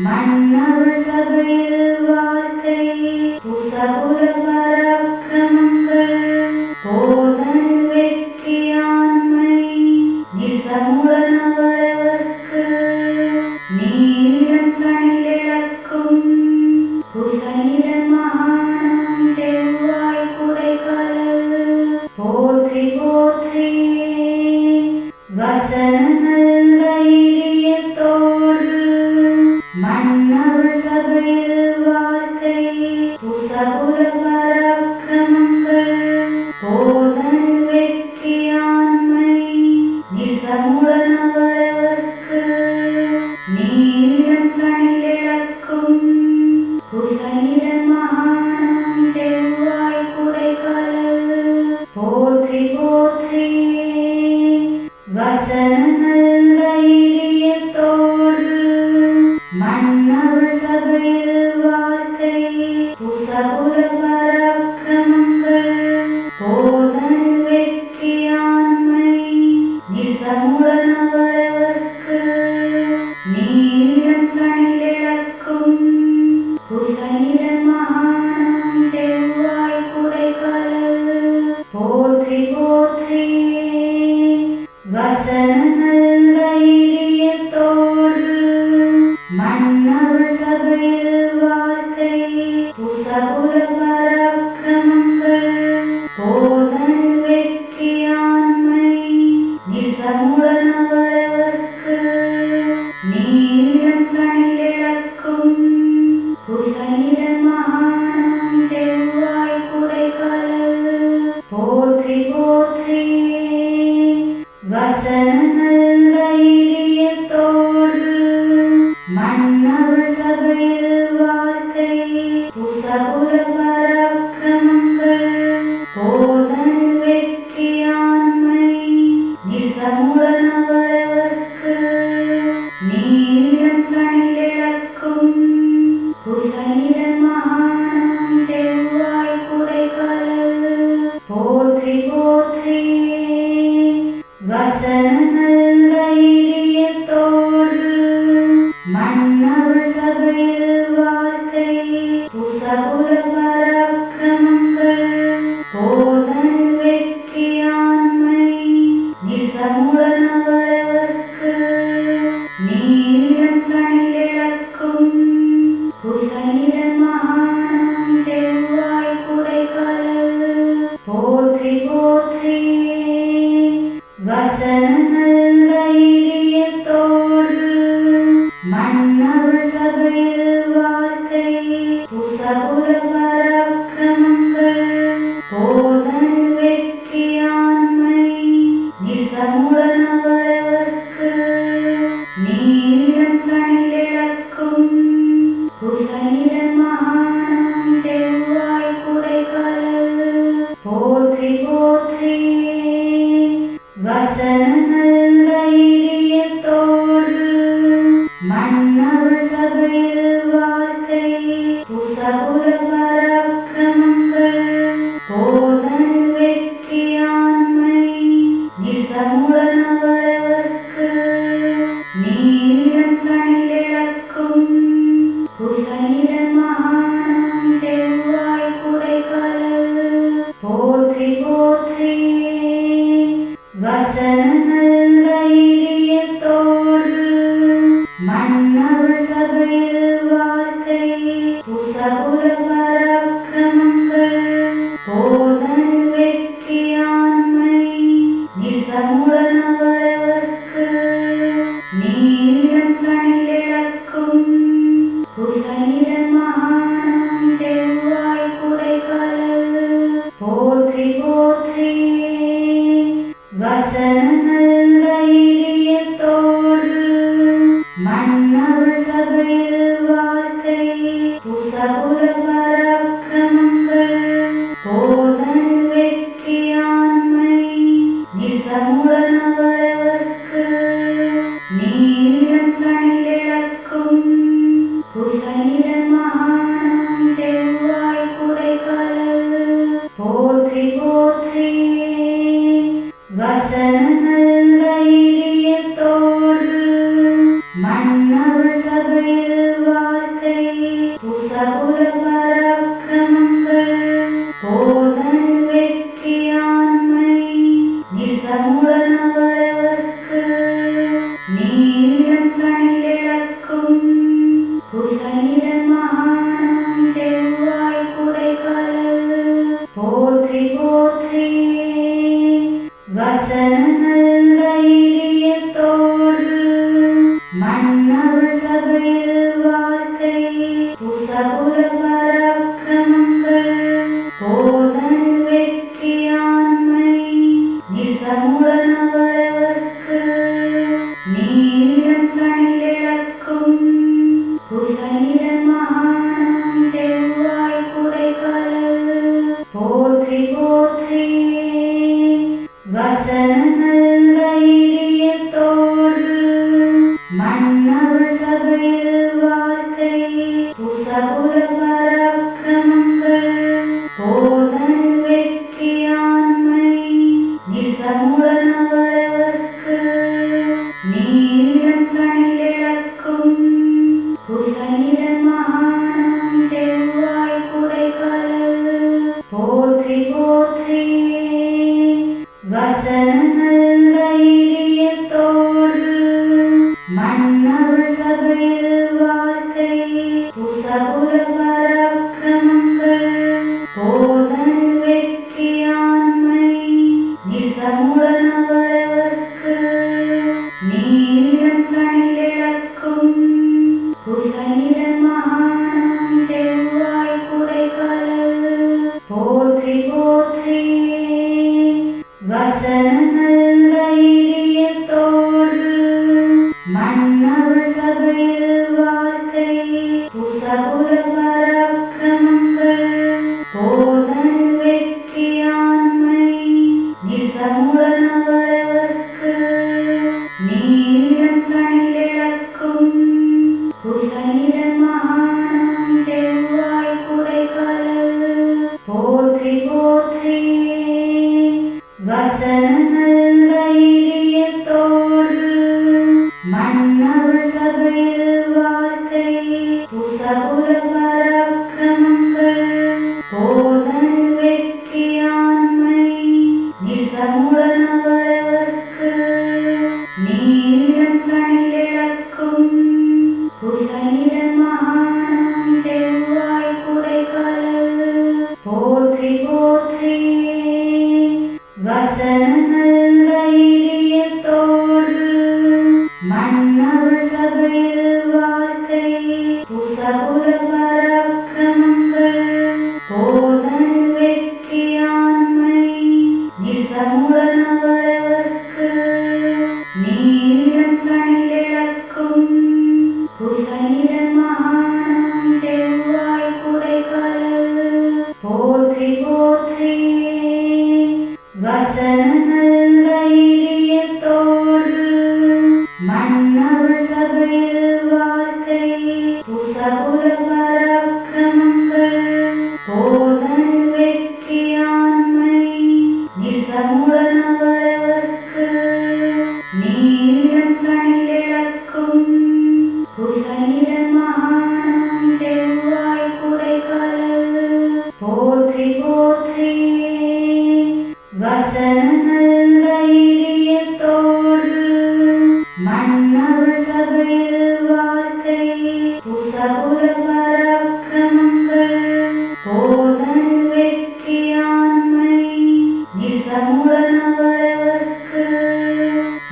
மன்னவர் சபையில் வார்த்தை புசபுர பராக்கிரமங்கள் போதனில் வெற்றியாண்மை நிசமுடனவரவர்க்கு நீரிடம் தனிலிழக்கும் குசனிட மகானம் செவ்வாய் குறைகலவு போற்றி போற்றி வசன நல்ல தைரியத்தோடு மன்னவர் சபையில் வார்த்தை புசபுர பராக்கிரமங்கள் போதனில் வெற்றியாண்மை நிசமுடனவரவர்க்கு நீரிடம் தனிலிழக்கும் குசனிட மகானம் செவ்வாய் குறைகலவு போற்றி போற்றி வசன நல்ல தைரியத்தோடு மன்னவர் சபையில் வார்த்தை புசபுர பராக்கிரமங்கள் போதனில் வெற்றியாண்மை நிசமுடனவரவர்க்கு நீரிடம் தனிலிழக்கும் குசனிட மகானம் செவ்வாய் குறைகலவு போற்றி போற்றி வசன நல்ல தைரியத்தோடு மன்னவர் சபையில் வார்த்தை புசபுர பராக்கிரமங்கள் போதனில் வெற்றியாண்மை நிசமுடனவரவர்க்கு நீரிடம் தனிலிழக்கும் குசனிட மகானம் செவ்வாய் குறைகலவு போற்றி போற்றி வசன நல்ல தைரியத்தோடு மன்னவர் சபையில் வார்த்தை புசபுர பராக்கிரமங்கள் போதனில் வெற்றியாண்மை நிசமுடனவரவர்க்கு நீரிடம் தனிலிழக்கும் குசனிட மகானம் செவ்வாய் குறைகலவு போற்றி போற்றி வசன நல்ல தைரியத்தோடு மன்னவர் சபையில் வார்த்தை புசபுர பராக்கிரமங்கள் போதனில் வெற்றியாண்மை நிசமுடனவரவர்க்கு நீரிடம் தனிலிழக்கும் குசனிட மகானம் செவ்வாய் குறைகலவு போற்றி போற்றி வசன நல்ல தைரியத்தோடு மன்னவர் சபையில் வார்த்தை புசபுர பராக்கிரமங்கள் போதனில் வெற்றியாண்மை நிசமுடனவரவர்க்கு நீரிடம் தனிலிழக்கும் குசனிட மகானம் செவ்வாய் குறைகலவு போற்றி போற்றி வசன நல்ல தைரியத்தோடு மன்னவர் சபையில் வார்த்தை புசபுர பராக்கிரமங்கள் போதனில் வெற்றியாண்மை நிசமுடனவரவர்க்கு நீர் நீலம் தனிலிழக்கும் குசநில மகானாம் செவ்வாய் குறைகடல் போற்றி போற்றி வசன நல்ல தைரியத்தோடு மன்னவர் சபையில் வார்த்தை புசபுர பராக்கிரமங்கள் போதனில் வெற்றியாண்மை நிசமுடனவரவர்க்கு நீலம் தனிலிழக்கும் குசநில மகானாம் செவ்வாய் குறைகடல் போற்றி போற்றி வசன நல்ல தைரியத்தோடு மன்னவர் சபையில் வார்த்தை புசபுர பராக்கிரமங்கள் போதனில் வெற்றியாண்மை நிசமுடனவரவர்க்கு நீலம் தனிலிழக்கும் குசநில மகானாம் செவ்வாய் குறைகடல் போற்றி போற்றி வசன நல்ல தைரியத்தோடு மன்னவர் சபையில் வார்த்தை புசபுர பராக்கிரமங்கள் போதனில் வெற்றியாண்மை நிசமுடனவரவர்க்கு நீலம் தனிலிழக்கும் குசநில மகானாம் செவ்வாய் குறைகடல் போற்றி போற்றி வசன நல்ல தைரியத்தோடு மன்னவர் சபையில் வார்த்தை புசபுர பராக்கிரமங்கள் போதனில் வெற்றியாண்மை நிசமுடனவரவர்க்கு நீலம் தனிலிழக்கும் குசநில மகானாம் செவ்வாய் குறைகடல் போற்றி போற்றி வசன நல்ல தைரியத்தோடு மன்னவர் சபையில் வார்த்தை புசபுர பராக்கிரமங்கள் போதனில் வெற்றியாண்மை நிசமுடனவரவர்க்கு நீலம் தனிலிழக்கும் குசநில மகானாம் செவ்வாய் குறைகடல் போற்றி போற்றி வசன நல்ல தைரியத்தோடு மன்னவர் சபையில் வார்த்தை புசபுர பராக்கிரமங்கள் போதனில் வெற்றியாண்மை நிசமுடனவரவர்க்கு நீலம் தனிலிழக்கும் குசநில மகானாம் செவ்வாய் குறைகடல் போற்றி போற்றி வசன நல்ல தைரியத்தோடு மன்னவர் சபையில் வார்த்தை புசபுர பராக்கிரமங்கள் போதனில் வெற்றியாண்மை நிசமுடனவரவர்க்கு நீலம் தனிலிழக்கும் குசநில மகானாம் செவ்வாய் குறைகடல் போற்றி போற்றி வசன நல்ல தைரியத்தோடு மன்னவர் சபையில் வார்த்தை புசபுர பராக்கிரமங்கள் போதனில் வெற்றியாண்மை நிசமுடனவரவர்க்கு நீலம் தனிலிழக்கும் குசநில மகானாம் செவ்வாய் குறைகடல் போற்றி போற்றி வசன நல்ல தைரியத்தோடு மன்னவர் சபையில் வார்த்தை புசபுர பராக்கிரமங்கள் போதனில் வெற்றியாண்மை நிசமுடனவரவர்க்கு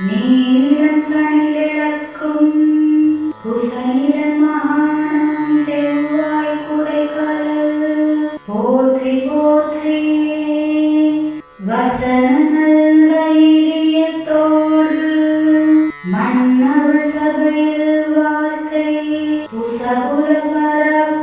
நீலம் தனிலிழக்கும் குசநில மகானாம் செவ்வாய் குறைகடல் போற்றி போற்றி வசன நல்ல தைரியத்தோடு மன்னவர் சபையில் வார்த்தை புசபுர பராக்கிரமங்கள்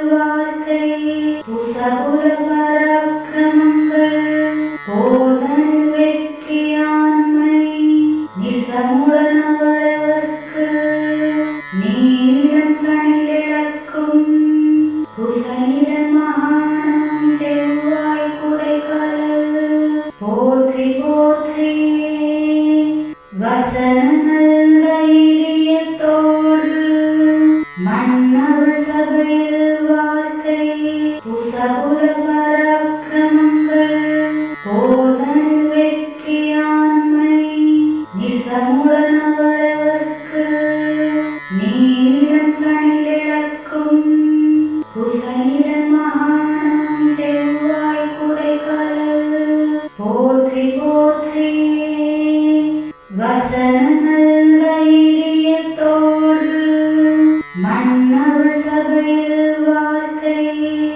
வாழ்க்கை புசபுர பராக்கிரமங்கள் போதனில் வெற்றியாண்மை நிசமுடனவரவர்க்கு நீரிடம் தனிலிறக்கும் குசனிட மகானம் செவ்வாய் குறைகலல் போற்றி போற்றி வசன தைரியத்தோடு மன்னவர் சபையில் வாழ்க்கை புசபுர பராக்கிரமங்கள் போதனில் வெற்றியாண்மை நிசமுடனவரவர்க்கு நீரிடம் தனிலிறக்கும் குசனிட மகானம் செவ்வாய் குறைகலல் போற்றி போற்றி வசன தைரியத்தோடு மன்னவர் சபையில் வாழ்க்கை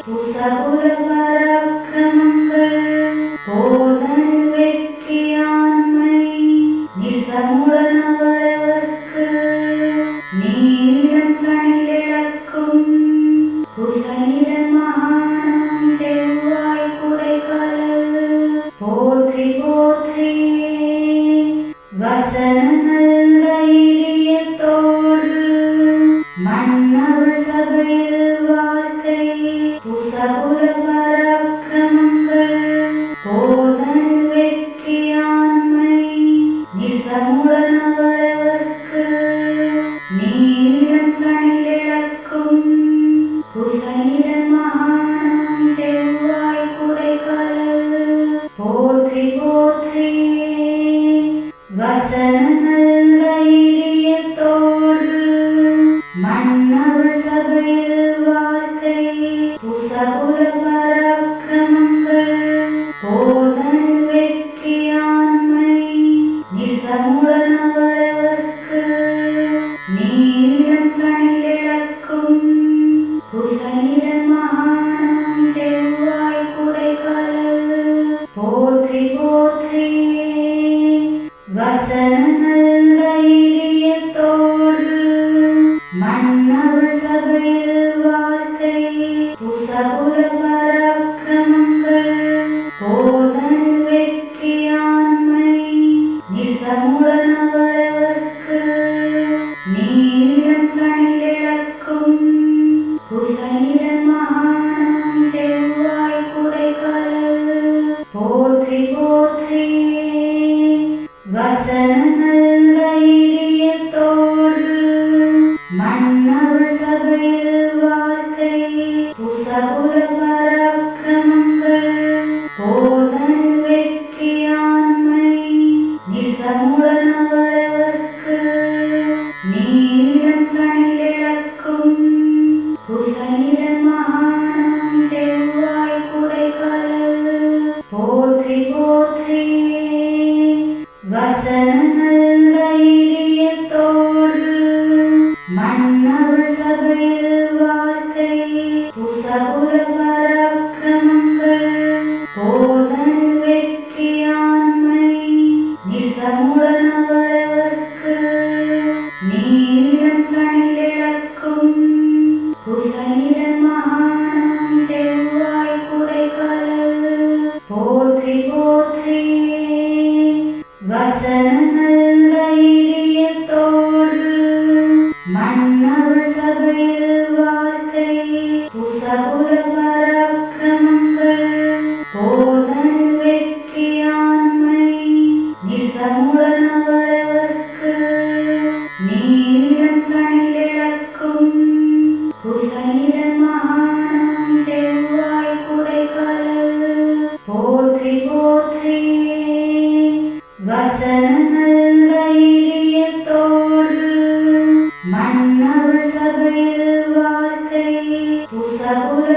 புசபுர பராக்கிரமங்கள் போதனில் வெற்றியாண்மை நிசமுடனவரவர்க்கு நீரிடம் தனிலிறக்கும் குசனிட மகானம் செவ்வாய் குறைகலல் போற்றி போற்றி வசன தைரியத்தோடு மன்னவர் சபையில் வாழ்க்கை புசபுர பராக்கிரமங்கள் போதனில் வெற்றியாண்மை நிசமுடனவரவர்க்கு நீரிடம் தனிலிறக்கும் குசனிட மகானம் செவ்வாய் குறைகலல் போற்றி போற்றி வசன தைரியத்தோடு மன்னவர் சபையில் வாழ்க்கை புசபுர பராக்கிரமங்கள் போதனில் வெற்றியாண்மை நிசமுடனவரவர்க்கு நீரிடம் தனிலிறக்கும் குசனிட மகானம் செவ்வாய் குறைகலல் போற்றி போற்றி வசன தைரியத்தோடு மன்னவர் சபையில் வாழ்க்கை புசபுர பராக்கிரமங்கள் போதனில் வெற்றியாண்மை நிசமுடனவரவர்க்கு நீரிடம் தனிலிறக்கும் குசனிட மகானம் செவ்வாய் குறைகலல் போற்றி போற்றி வசன தைரியத்தோடு மன்னவர் சபையில் வாழ்க்கை புசபுர பராக்கிரமங்கள் போதனில் வெற்றியாண்மை நிசமுடனவரவர்க்கு நீரிடம் தனிலிறக்கும் குசனிட மகானம் செவ்வாய் குறைகலல் போற்றி போற்றி வசன தைரியத்தோடு மன்னவர் சபையில் வாழ்க்கை புசபுர பராக்கிரமங்கள் போதனில் வெற்றியாண்மை நிசமுடனவரவர்க்கு நீரிடம் தனிலிறக்கும் குசனிட மகானம் செவ்வாய் குறைகலல் போற்றி போற்றி வசன தைரியத்தோடு மன்னவர் சபையில் வாழ்க்கை புசபுர பராக்கிரமங்கள் போதனில் வெற்றியாண்மை நிசமுடனவரவர்க்கு நீரிடம் தனிலிறக்கும் குசனிட மகானம் செவ்வாய் குறைகலல் போற்றி போற்றி வசன தைரியத்தோடு மன்னவர் சபையில் வாழ்க்கை புசபுர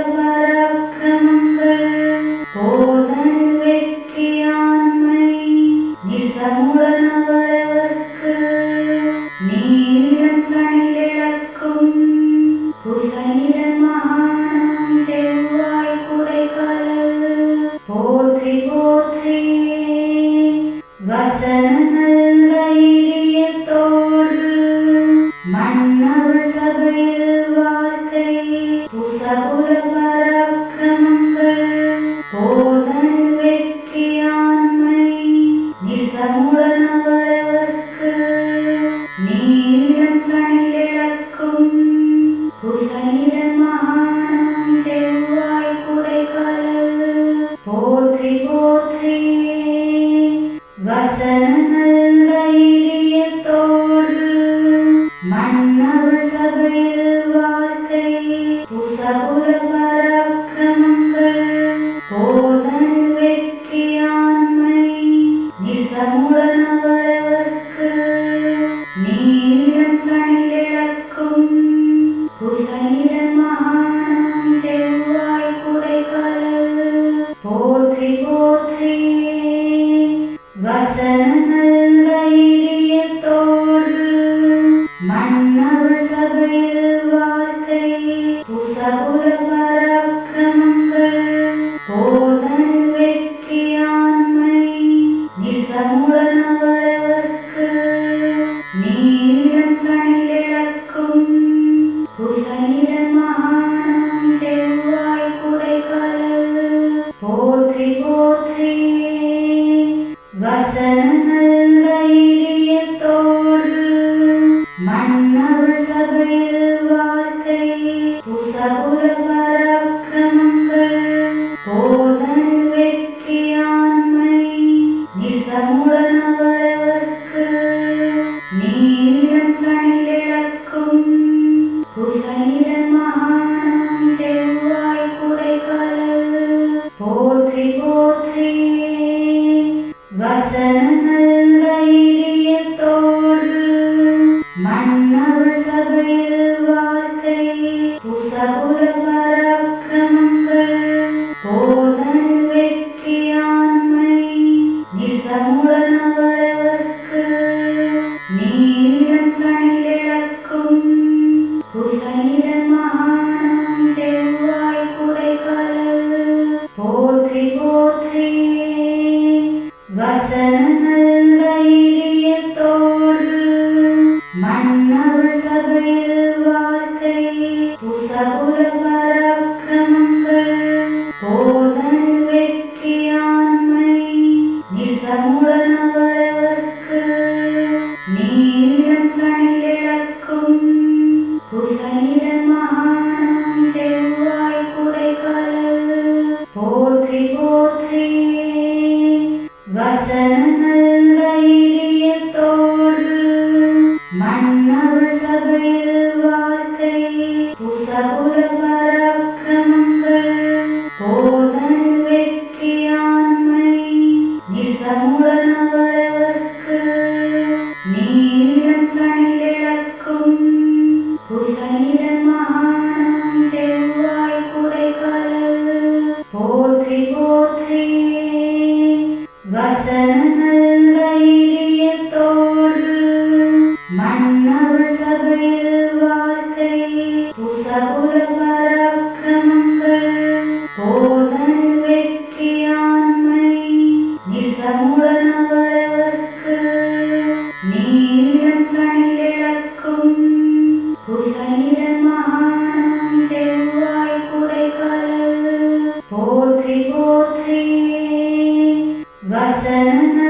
வசன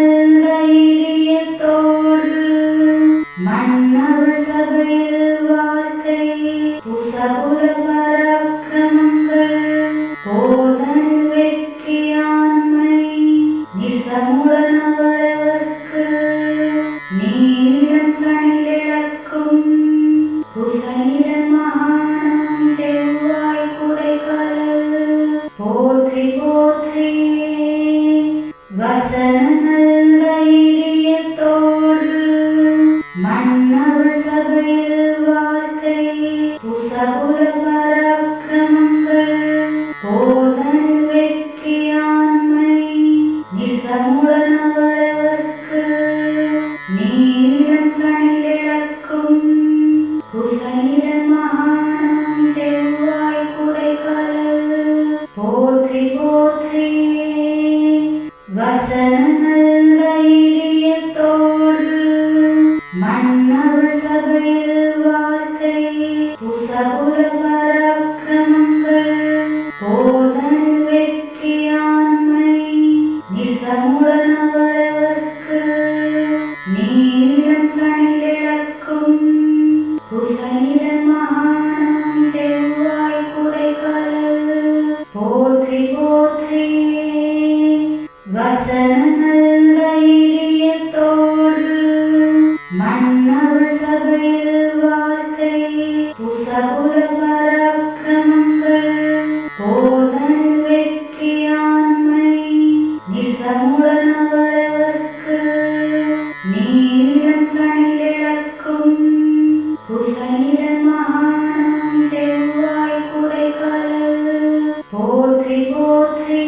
தைரியத்தோடு மன்னவர் சபையில் வார்த்தை புசபுர பராக்கிரமங்கள் போதனில் வெற்றியாண்மை நிசமுடனவரவர்க்கு நீளம் தனிலிழக்கும் குசனிட மகானம் செவ்வாய் குறைகலல் போற்றி போற்றி வசன தைரியத்தோடு மன்னவர் சபையில் வார்த்தை புசபுர பராக்கிரமங்கள் போதனில் வெற்றியாண்மை நிசமுடனவரவர்க்கு நீளம் தனிலிழக்கும் குசனிட மகானம் செவ்வாய் குறைகலல் போற்றி போற்றி வசன தைரியத்தோடு மன்னவர் சபையில் வார்த்தை புசபுர பராக்கிரமங்கள் போதனில் வெற்றியாண்மை நிசமுடனவரவர்க்கு நீளம் தனிலிழக்கும் குசனிட மகானம் செவ்வாய் குறைகலல் போற்றி போற்றி வசன தைரியத்தோடு மன்னவர் சபையில் வார்த்தை புசபுர பராக்கிரமங்கள் போதனில் வெற்றியாண்மை நிசமுடனவரவர்க்கு நீளம் தனிலிழக்கும் குசனிட மகானம் செவ்வாய் குறைகலல் போற்றி போற்றி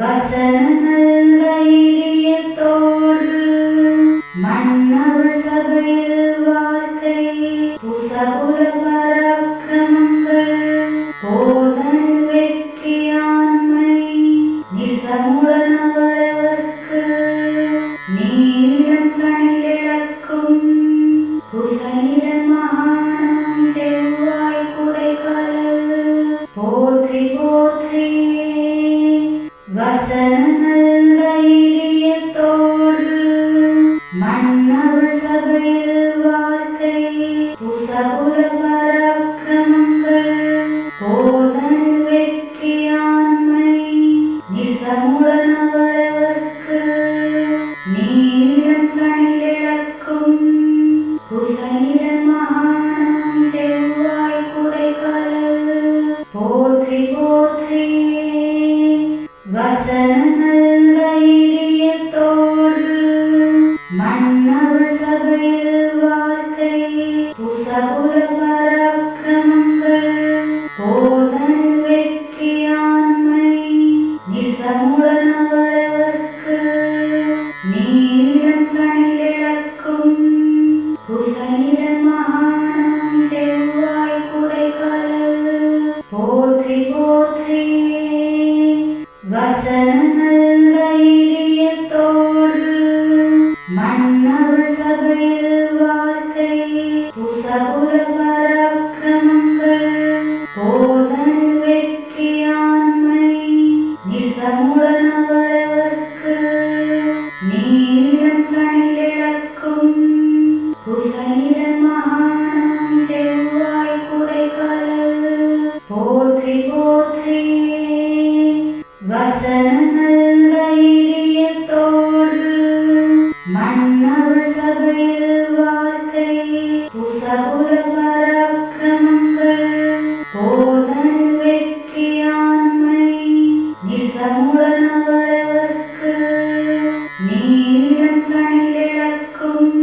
வசன தைரியத்தோடு மன்னவர் சபையில் வார்த்தை புசபுர பராக்கிரமங்கள் போதனில் வெற்றியாண்மை நிசமுடனவரவர்க்கு நீளம் தனிலிழக்கும் குசனிட மகானம் செவ்வாய் குறைகலல் போற்றி போற்றி வசன தைரியத்தோடு மன்னவர் சபையில் வார்த்தை புசபுர பராக்கிரமங்கள் போதனில் வெற்றியாண்மை நிசமுடனவரவர்க்கு நீளம் தனிலிழக்கும் குசனிட மகானம் செவ்வாய் குறைகலல் போற்றி போற்றி வசன தைரியத்தோடு மன்னவர் சபையில் வார்த்தை புசபுர பராக்கிரமங்கள் போதனில் வெற்றியாண்மை நிசமுடனவரவர்க்கு நீளம் தனிலிழக்கும் குசனிட மகானம் செவ்வாய் குறைகலல் போற்றி போற்றி வசன தைரியத்தோடு மன்னவர் சபையில் வார்த்தை புசபுர பராக்கிரமங்கள் போதனில் வெற்றியாண்மை நிசமுடனவரவர்க்கு நீளம் தனிலிழக்கும் குசனிட மகானம் செவ்வாய் குறைகலல் போற்றி போற்றி வசன தைரியத்தோடு மன்னவர் சபையில் வார்த்தை புசபுர பராக்கிரமங்கள் போதனில் வெற்றியாண்மை நிசமுடனவரவர்க்கு நீளம் தனிலிழக்கும்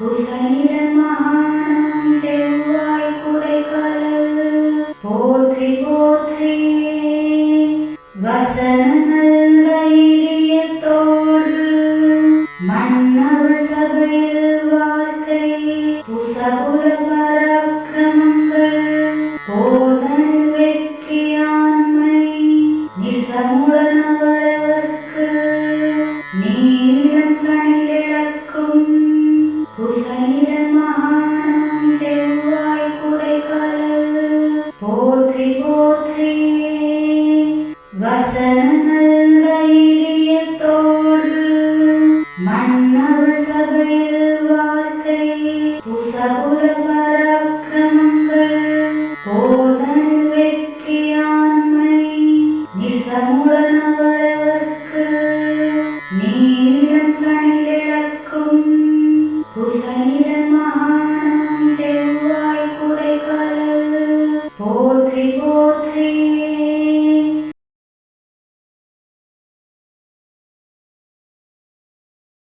குசனிட மகானம் செவ்வாய் குறைகலல். போற்றி போற்றி வசன தைரியத்தோடு மன்னவர் சபையில் வார்த்தை புசபுர பராக்கிரமங்கள் போதனில் வெற்றியாண்மை நிசமுடனவரவர்க்கு நீளம் தனிலிழக்கும் குசனிட மகானம் செவ்வாய் குறைகலல். போற்றி போற்றி வசன பூசபுர